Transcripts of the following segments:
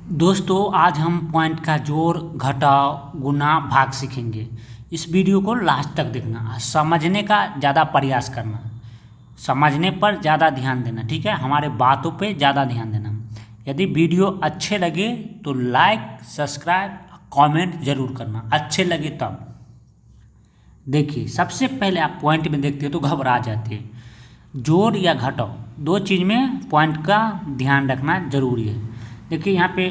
दोस्तों आज हम पॉइंट का जोड़ घटाव गुणा भाग सीखेंगे। इस वीडियो को लास्ट तक देखना, समझने का ज़्यादा प्रयास करना, समझने पर ज़्यादा ध्यान देना, ठीक है। हमारे बातों पे ज़्यादा ध्यान देना। यदि वीडियो अच्छे लगे तो लाइक सब्सक्राइब कमेंट ज़रूर करना, अच्छे लगे तब। देखिए सबसे पहले आप पॉइंट में देखते हो तो घबरा जाते हैं। जोड़ या घटाव दो चीज़ में पॉइंट का ध्यान रखना जरूरी है। देखिए यहाँ पे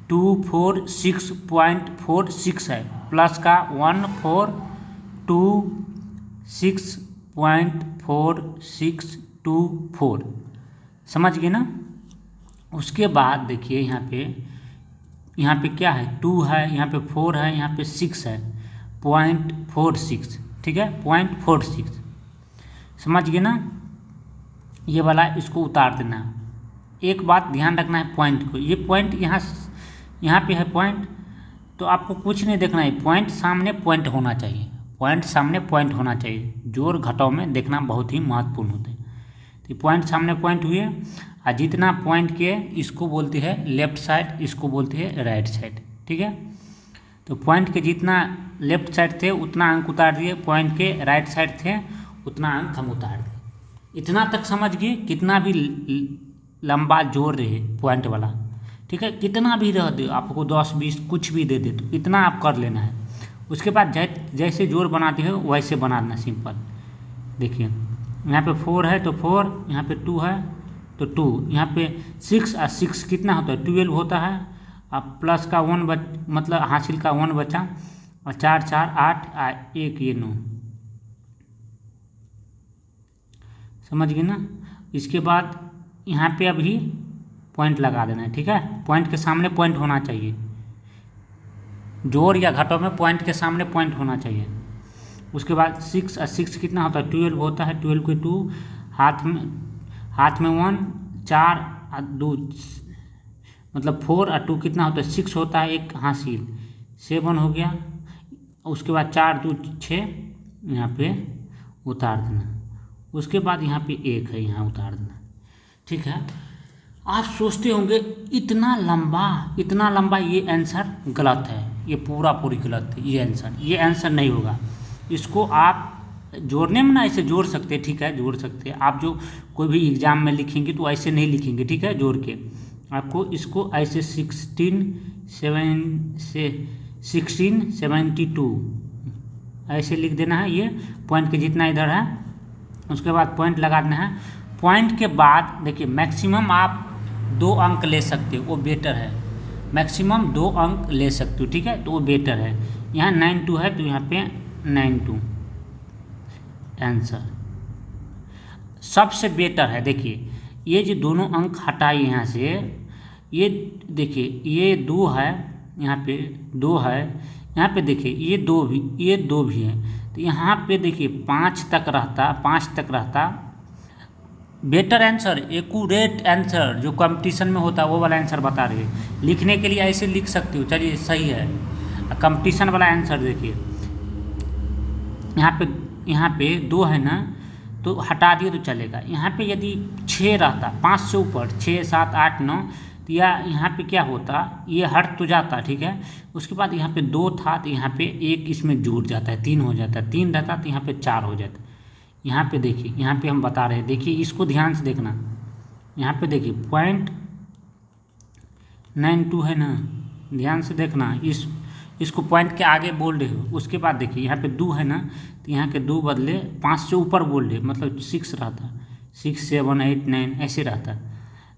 246.46 है, प्लस का 1426.4624 समझ गए ना। उसके बाद देखिए यहाँ पे क्या है, 2 है, यहाँ पे 4 है, यहाँ पे 6 है, 0.46, ठीक है, 0.46 समझ गए ना। ये वाला इसको उतार देना। एक बात ध्यान रखना है पॉइंट को, ये पॉइंट यहाँ पे है पॉइंट, तो आपको कुछ नहीं देखना है, पॉइंट सामने पॉइंट होना चाहिए, पॉइंट सामने पॉइंट होना चाहिए। जोड़ घटाव में देखना बहुत ही महत्वपूर्ण होता है। तो पॉइंट सामने पॉइंट हुए और जितना पॉइंट के इसको बोलती है लेफ्ट साइड, इसको बोलती है राइट साइड, ठीक है। तो पॉइंट के जितना लेफ्ट साइड थे उतना अंक उतार दिए, पॉइंट के राइट साइड थे उतना अंक हम उतार दिए। इतना तक समझ गए। कितना भी लंबा जोड़ रहे पॉइंट वाला, ठीक है, कितना भी रह दे, आपको 10-20 कुछ भी दे दे तो इतना आप कर लेना है। उसके बाद जैसे जोड़ बनाते हो वैसे बना देना, सिंपल। देखिए यहाँ पे 4 है तो 4, यहाँ पे 2 है तो 2, यहाँ पे 6 और 6 कितना होता है 12 होता है। अब प्लस का 1 मतलब हासिल का 1 बचा, और 4 4 8 और 1 ये 9 समझ गए ना। इसके बाद यहाँ पे अभी पॉइंट लगा देना है, ठीक है। पॉइंट के सामने पॉइंट होना चाहिए, जोड़ या घटाव में पॉइंट के सामने पॉइंट होना चाहिए। उसके बाद 6 और 6 कितना होता है 12 होता है, 12 के 2 हाथ में 1, 4 और 2 मतलब 4 और 2 कितना होता है 6 होता है, एक हासिल 7 हो गया। उसके बाद 4 2 6 यहाँ पे उतार देना। उसके बाद यहाँ पे 1 है, यहाँ उतार देना, ठीक है। आप सोचते होंगे इतना लंबा ये आंसर गलत है, ये पूरी गलत है, ये आंसर नहीं होगा। इसको आप जोड़ने में ना ऐसे जोड़ सकते हैं, ठीक है, जोड़ सकते हैं आप। जो कोई भी एग्जाम में लिखेंगे तो ऐसे नहीं लिखेंगे, ठीक है, जोड़ के आपको इसको ऐसे 1672 ऐसे लिख देना है, ये पॉइंट के जितना इधर है। उसके बाद पॉइंट लगा देना है। पॉइंट के बाद देखिए मैक्सिमम आप 2 अंक ले सकते हो, वो बेटर है। मैक्सिमम 2 अंक ले सकते हो, ठीक है, तो वो बेटर है। यहाँ 92 है तो यहाँ पे 92 आंसर सबसे बेटर है। देखिए ये जो दोनों अंक हटाइए यहाँ से, ये देखिए ये 2 है, यहाँ पे 2 है, यहाँ पे देखिए ये 2 भी है, तो यहाँ पे देखिए 5 तक रहता बेटर आंसर, एक्यूरेट आंसर जो कंपटीशन में होता है वो वाला आंसर बता रही है। लिखने के लिए ऐसे लिख सकते हो, चलिए सही है। कंपटीशन वाला आंसर देखिए यहाँ पे 2 है ना, तो हटा दिए तो चलेगा। यहाँ पे यदि 6 रहता 5 से ऊपर 6 7 8 9, तो यहाँ पे क्या होता, ये हट तो जाता, ठीक है। उसके बाद यहाँ पे 2 था तो यहाँ पे 1 इसमें जुड़ जाता है, 3 हो जाता है, 3 रहता तो यहाँ पे 4 हो जाता है। यहाँ पे देखिए, यहाँ पे हम बता रहे हैं, देखिए इसको ध्यान से देखना। यहाँ पे देखिए 0.92 है ना, ध्यान से देखना। इसको पॉइंट के आगे बोल रहे हो। उसके बाद देखिए यहाँ पे 2 है ना, तो यहाँ के 2 बदले 5 से ऊपर बोल रहे, मतलब 6 रहता, 6 7 8 9 ऐसे रहता।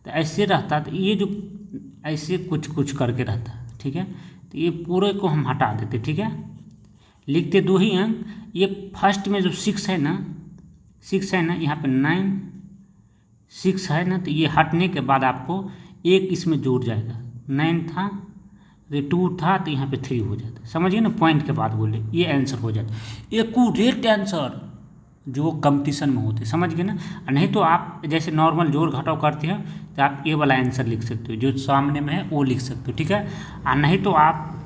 तो ऐसे रहता तो ये जो ऐसे कुछ करके रहता, ठीक है। तो ये पूरे को हम हटा देते, ठीक है, लिखते 2 ही अंक। ये फर्स्ट में जो 6 है ना, यहाँ पे 6 है ना, तो ये हटने के बाद आपको 1 इसमें जुड़ जाएगा। 9 था तो 2 था तो यहाँ पे 3 हो जाता, समझिए ना। पॉइंट के बाद बोले ये आंसर हो जाता, एक्यूरेट आंसर जो कंपटीशन में होते, समझ गए ना। नहीं तो आप जैसे नॉर्मल जोड़ घटाव करते हैं तो आप ये वाला आंसर लिख सकते हो, जो सामने में है वो लिख सकते हो, ठीक है। और नहीं तो आप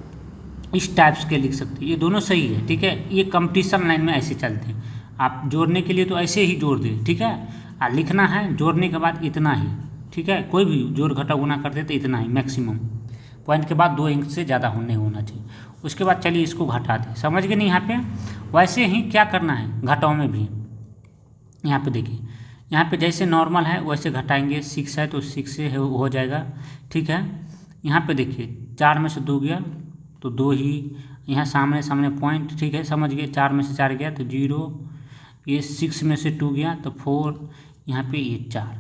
इस टाइप्स के लिख सकते हो, ये दोनों सही है, ठीक है। ये कंपटीशन लाइन में ऐसे चलते हैं। आप जोड़ने के लिए तो ऐसे ही जोड़ दें, ठीक है। और लिखना है जोड़ने के बाद इतना ही, ठीक है। कोई भी जोड़ घटाव गुना करते तो इतना ही मैक्सिमम। पॉइंट के बाद 2 अंक से ज़्यादा नहीं होना चाहिए। उसके बाद चलिए इसको घटा दें, समझ गए नहीं यहाँ पे। वैसे ही क्या करना है घटाओ में भी, यहाँ पे देखिए, यहाँ पे जैसे नॉर्मल है वैसे घटाएंगे। 6 है तो 6 से हो जाएगा, ठीक है। यहाँ पे देखिए 4 में से 2 गया तो 2 ही, यहाँ सामने सामने पॉइंट, ठीक है, समझ गए। 4 में से 4 गया तो 0, ये 6 में से 2 गया तो 4, यहाँ पे ये 4,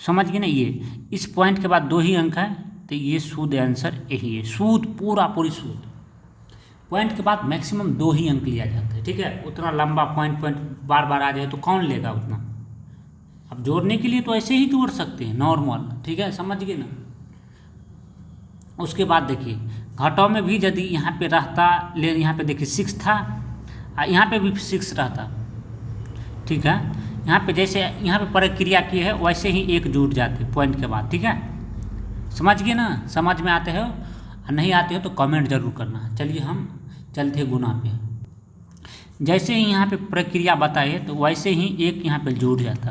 समझ गए ना। ये इस पॉइंट के बाद 2 ही अंक है तो ये शुद्ध आंसर यही है, शुद्ध पूरी शुद्ध। पॉइंट के बाद मैक्सिमम 2 ही अंक लिया जाता है, ठीक है। उतना लंबा पॉइंट बार बार आ जाए तो कौन लेगा उतना। अब जोड़ने के लिए तो ऐसे ही जोड़ सकते हैं नॉर्मल, ठीक है, समझ गए ना। उसके बाद देखिए घटाओ में भी यदि यहाँ पे रहता, ले यहाँ पे देखिए 6 था, यहाँ पे भी 6 रहता, ठीक है। यहाँ पे जैसे यहाँ पे प्रक्रिया की है वैसे ही एक जुड़ जाते पॉइंट के बाद, ठीक है। समझ गए ना, समझ में आते हो, नहीं आते हो तो कमेंट जरूर करना। चलिए हम चलते हैं गुना पे। जैसे ही यहाँ पे प्रक्रिया बताइए तो वैसे ही एक यहाँ पे जुड़ जाता,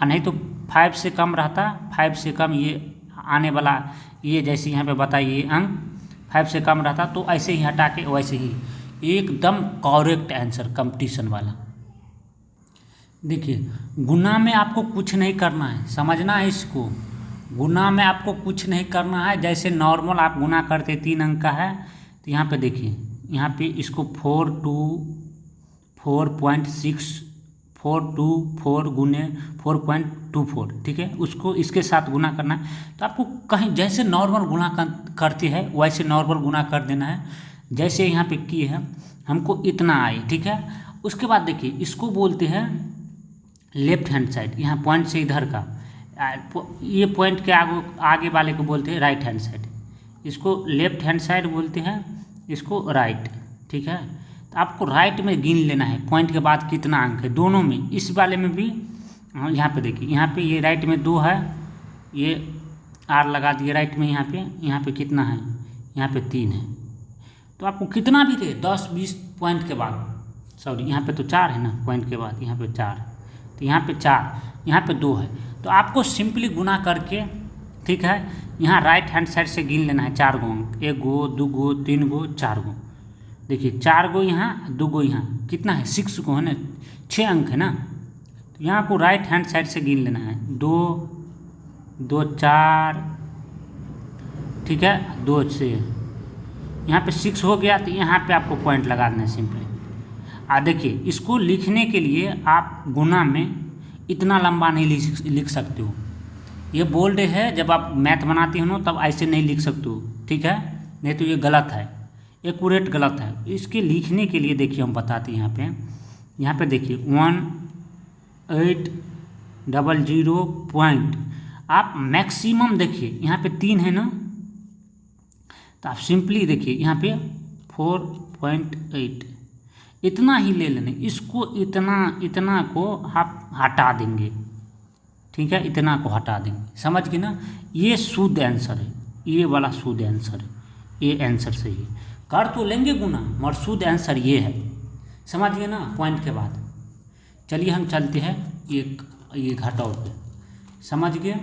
और नहीं तो 5 से कम रहता, 5 से कम ये आने वाला, ये जैसे यहाँ पे बताइए अंक 5 से कम रहता तो ऐसे ही हटा के वैसे ही एकदम करेक्ट आंसर कंपटीशन वाला। देखिए गुना में आपको कुछ नहीं करना है, समझना है इसको। गुना में आपको कुछ नहीं करना है, जैसे नॉर्मल आप गुना करते 3 अंक का है तो यहाँ पे देखिए, यहाँ पे इसको 424 गुने 4.24, ठीक है, उसको इसके साथ गुना करना है। तो आपको कहीं जैसे नॉर्मल गुना करते हैं वैसे नॉर्मल गुना कर देना है, जैसे यहाँ पे की है हमको इतना आए, ठीक है। उसके बाद देखिए इसको बोलते हैं लेफ्ट हैंड साइड, यहाँ पॉइंट से इधर का, ये पॉइंट के आगे वाले को बोलते हैं राइट हैंड साइड, इसको लेफ्ट हैंड साइड बोलते हैं, इसको राइट, ठीक है। तो आपको राइट में गिन लेना है पॉइंट के बाद कितना अंक है दोनों में, इस वाले में भी। यहाँ पे देखिए, यहाँ पे ये राइट में 2 है, ये R लगा दिए राइट में, यहाँ पे कितना है, यहाँ पे 3 है। तो आपको कितना भी दे 10-20 पॉइंट के बाद, सॉरी यहाँ पे तो 4 है ना पॉइंट के बाद, यहाँ पे 4, तो यहाँ पे 4, यहाँ पे 2 है। तो आपको सिंपली गुना करके, ठीक है, यहाँ राइट हैंड साइड से गिन लेना है 4 गो अंक, 1 गो 2 गो 3 गो 4 गो। देखिए 4 गो यहाँ 2 गो यहाँ, कितना है 6 गो है ना, 6 अंक है ना। तो यहाँ को राइट हैंड साइड से गिन लेना है, 2 2 4, ठीक है, 2 से यहाँ पे 6 हो गया तो यहाँ पे आपको पॉइंट लगा देना है सिंपली। देखिए इसको लिखने के लिए आप गुना में इतना लंबा नहीं लिख सकते हो, ये बोल्ड है, जब आप मैथ बनाते हो ना तब ऐसे नहीं लिख सकते हो, ठीक है, नहीं तो ये गलत है, एक्यूरेट गलत है। इसके लिखने के लिए देखिए हम बताते हैं यहाँ पे देखिए 1800 पॉइंट, आप मैक्सिमम देखिए यहाँ पे 3 है ना, तो आप सिंपली देखिए यहाँ पे 4.8 इतना ही ले लेने, इसको इतना को आप हटा देंगे, ठीक है, इतना को हटा देंगे, समझ गए ना। ये शुद्ध आंसर है, ये वाला शुद्ध आंसर है, ये आंसर सही है। कर तो लेंगे गुना मगर शुद्ध आंसर ये है, समझ गए ना पॉइंट के बाद। चलिए हम चलते हैं ये घटाओ पे, समझ गए।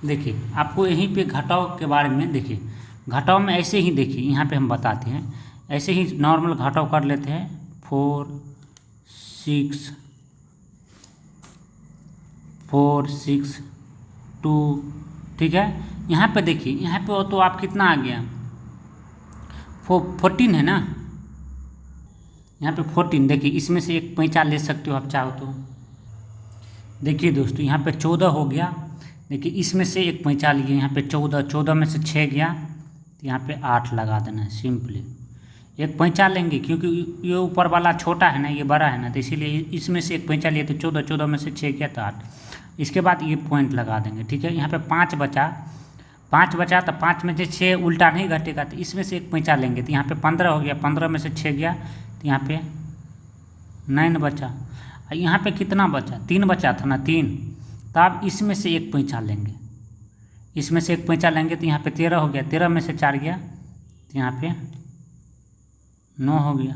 देखिए आपको यहीं पे घटाओ के बारे में, देखिए घटाओ में ऐसे ही देखिए यहाँ पे हम बताते हैं, ऐसे ही नॉर्मल घटाओ कर लेते हैं 4 6 2, ठीक है। यहाँ पे देखिए, यहाँ पे तो आप कितना आ गया 14 है ना, यहाँ पे 14, देखिए इसमें से एक पैंचा ले सकते हो आप चाहो तो। देखिए दोस्तों यहाँ पे 14 हो गया, देखिए इसमें से एक पैंचा लिए, यहाँ पे 14 में से 6 गया तो यहाँ पे 8 लगा देना है सिंपली। एक पैंचा लेंगे क्योंकि ये ऊपर वाला छोटा है ना, ये बड़ा है ना, तो इसीलिए इसमें से एक पैंचा लिए तो 14 में से 6 गया तो 8। इसके बाद ये पॉइंट लगा देंगे, ठीक है। यहाँ पे 5 बचा तो 5 में से 6 उल्टा नहीं घटेगा, तो इसमें से एक पैंचा लेंगे तो यहाँ पे 15 हो गया, 15 में से 6 गया तो यहाँ पे 9 बचा। यहाँ पे कितना बचा, 3 बचा था ना, 3, तब इसमें से एक पैंचा लेंगे, इसमें से एक पैंचा लेंगे तो यहाँ पे 13 हो गया, 13 में से 4 गया तो यहाँ पे 9 हो गया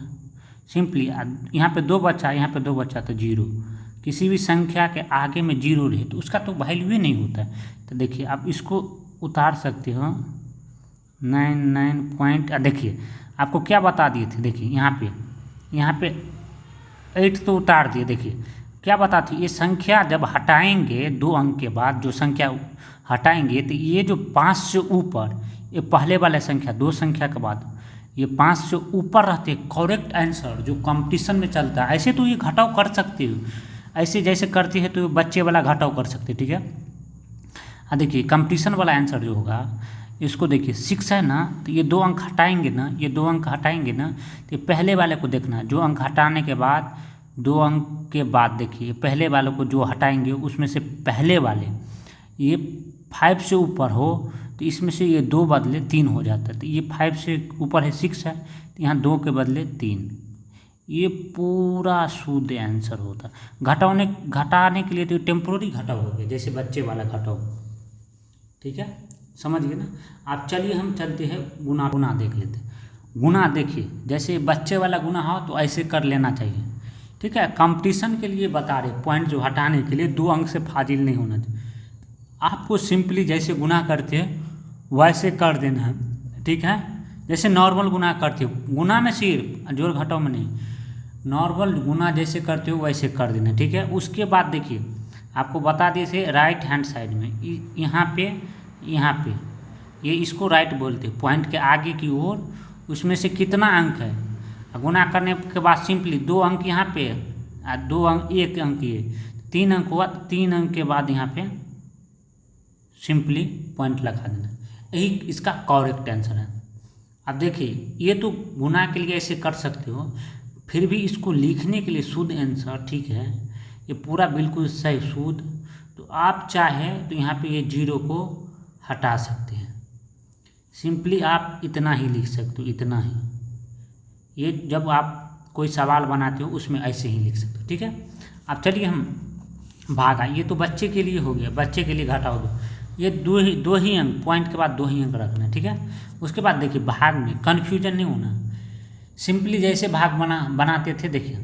सिंपली। यहाँ पे 2 बचा, यहाँ पे 2 बचा तो 0। किसी भी संख्या के आगे में 0 रहे तो उसका तो वैल्यू ही नहीं होता है। तो देखिए अब इसको उतार सकते हो 99 पॉइंट। देखिए आपको क्या बता दिए थे, देखिए यहाँ पे 8 तो उतार दिए। देखिए क्या बताती, ये संख्या जब हटाएंगे 2 अंक के बाद, जो संख्या हटाएंगे तो ये जो 5 से ऊपर, ये पहले वाले संख्या 2 संख्या के बाद ये 5 से ऊपर रहते, करेक्ट आंसर जो कंपटीशन में चलता है। ऐसे तो ये घटाव कर सकते हो, ऐसे जैसे करती है तो बच्चे वाला घटाव कर सकते, ठीक है। देखिए कंपटीशन वाला आंसर जो होगा, इसको देखिए 6 है ना, तो ये 2 अंक हटाएंगे ना, ये 2 अंक हटाएंगे ना, तो पहले वाले को देखना, जो अंक हटाने के बाद 2 अंक के बाद देखिए पहले वाले को जो हटाएंगे उसमें से पहले वाले ये 5 से ऊपर हो तो इसमें से ये 2 बदले 3 हो जाता है। तो ये 5 से ऊपर है 6 है, तो यहाँ 2 के बदले 3, ये पूरा शुद्ध आंसर होता। घटाने के लिए तो टेम्पोररी घटाव हो गया, जैसे बच्चे वाला घटाव, ठीक है, समझ गए ना आप। चलिए हम चलते हैं गुना देख लेते हैं। गुना देखिए जैसे बच्चे वाला गुना हो तो ऐसे कर लेना चाहिए, ठीक है। कंपटीशन के लिए बता रहे, पॉइंट जो हटाने के लिए 2 अंक से फाजिल नहीं होना चाहिए। आपको सिंपली जैसे गुना करते हैं वैसे कर देना है, ठीक है। जैसे नॉर्मल गुना करते हो, गुना में सिर्फ, जोड़ घटाव में नहीं, नॉर्मल गुना जैसे करते हो वैसे कर देना, ठीक है। उसके बाद देखिए आपको बता दिए थे राइट हैंड साइड में, यहाँ पे ये इसको राइट बोलते हैं, पॉइंट के आगे की ओर, उसमें से कितना अंक है, गुना करने के बाद सिंपली 2 अंक यहाँ पे, 2 अंक 1 अंक ये 3 अंक हुआ, 3 अंक के बाद यहाँ पे सिंपली पॉइंट लगा देना, यही इसका करेक्ट आंसर है। अब देखिए ये तो गुना के लिए ऐसे कर सकते हो, फिर भी इसको लिखने के लिए शुद्ध आंसर, ठीक है, ये पूरा बिल्कुल सही शुद्ध, तो आप चाहे तो यहाँ पे ये 0 को हटा सकते हैं, सिंपली आप इतना ही लिख सकते हो, इतना ही। ये जब आप कोई सवाल बनाते हो उसमें ऐसे ही लिख सकते हो, ठीक है। अब चलिए हम भागा, ये तो बच्चे के लिए हो गया, बच्चे के लिए घटाओ 2, ये दो ही अंक, पॉइंट के बाद 2 ही अंक रखना है, ठीक है। उसके बाद देखिए भाग में कन्फ्यूजन नहीं होना, सिंपली जैसे भाग बनाते थे, देखिए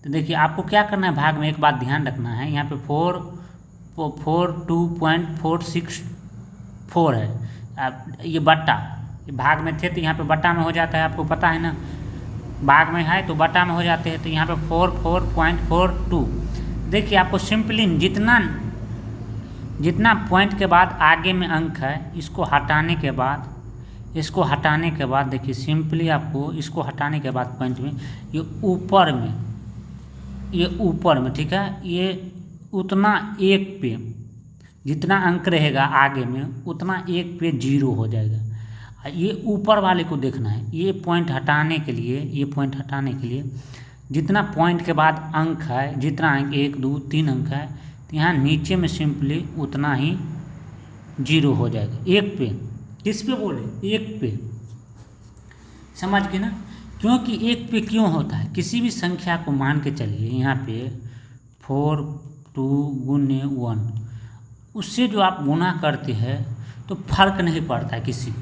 तो देखिए आपको क्या करना है, भाग में एक बात ध्यान रखना है, यहाँ पे 42.464 है। ये बट्टा, ये भाग में थे तो यहाँ पे बट्टा में हो जाता है, आपको पता है ना, भाग में है तो बट्टा में हो जाते हैं, तो यहाँ पे 44.42। देखिए आपको सिंपली जितना पॉइंट के बाद आगे में अंक है, इसको हटाने के बाद देखिए सिंपली आपको इसको हटाने के बाद पॉइंट में ये ऊपर में, ठीक है, ये उतना 1 पे जितना अंक रहेगा आगे में उतना 1 पे 0 हो जाएगा। ये ऊपर वाले को देखना है, ये पॉइंट हटाने के लिए जितना पॉइंट के बाद अंक है, जितना अंक 1 2 3 अंक है, तो यहाँ नीचे में सिंपली उतना ही 0 हो जाएगा, 1 पे। किस पे बोले, 1 पे, समझ गए ना। क्योंकि 1 पे क्यों होता है, किसी भी संख्या को मान के चलिए, यहाँ पे 4×2 उससे जो आप गुना करते हैं तो फर्क नहीं पड़ता है, किसी को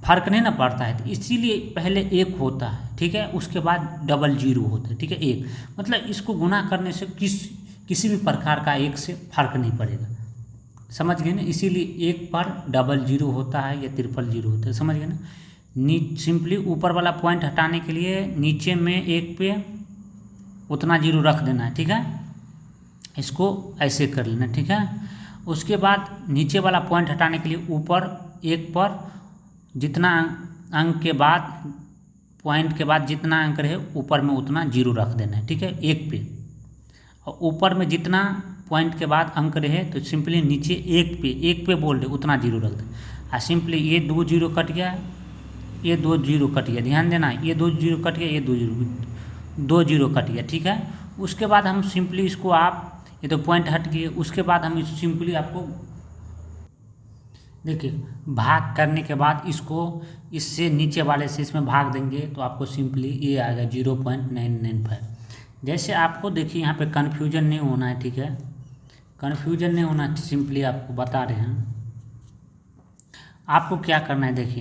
फर्क नहीं ना पड़ता है, तो इसीलिए पहले 1 होता है, ठीक है, उसके बाद 00 होता है, ठीक है। 1 मतलब इसको गुना करने से किसी भी प्रकार का 1 से फर्क नहीं पड़ेगा, समझ गए ना। इसीलिए 1 पर 00 होता है या 000 होता है, समझ गए ना। सिंपली ऊपर वाला पॉइंट हटाने के लिए नीचे में 1 पे उतना 0 रख देना है, ठीक है, इसको ऐसे कर लेना, ठीक है। उसके बाद नीचे वाला पॉइंट हटाने के लिए ऊपर 1 पर जितना अंक के बाद, पॉइंट के बाद जितना अंक रहे ऊपर में उतना 0 रख देना है, ठीक है, 1 पे। और ऊपर में जितना पॉइंट के बाद अंक रहे तो सिंपली नीचे 1 पे बोल दे उतना 0 रख दे, और सिंपली ये 2 0 कट गया, ये 2 0 कट गया, ध्यान देना, ये 2 0 कट गया, ये 2 0 कट गया, ठीक है। उसके बाद हम सिंपली इसको ये तो पॉइंट हट गए, उसके बाद हम सिंपली आपको देखिए भाग करने के बाद इसको इससे नीचे वाले से इसमें भाग देंगे तो आपको सिंपली ये आएगा 0.995। जैसे आपको देखिए यहाँ पे कन्फ्यूजन नहीं होना है, ठीक है, कन्फ्यूजन नहीं होना, सिंपली आपको बता रहे हैं। आपको क्या करना है, देखिए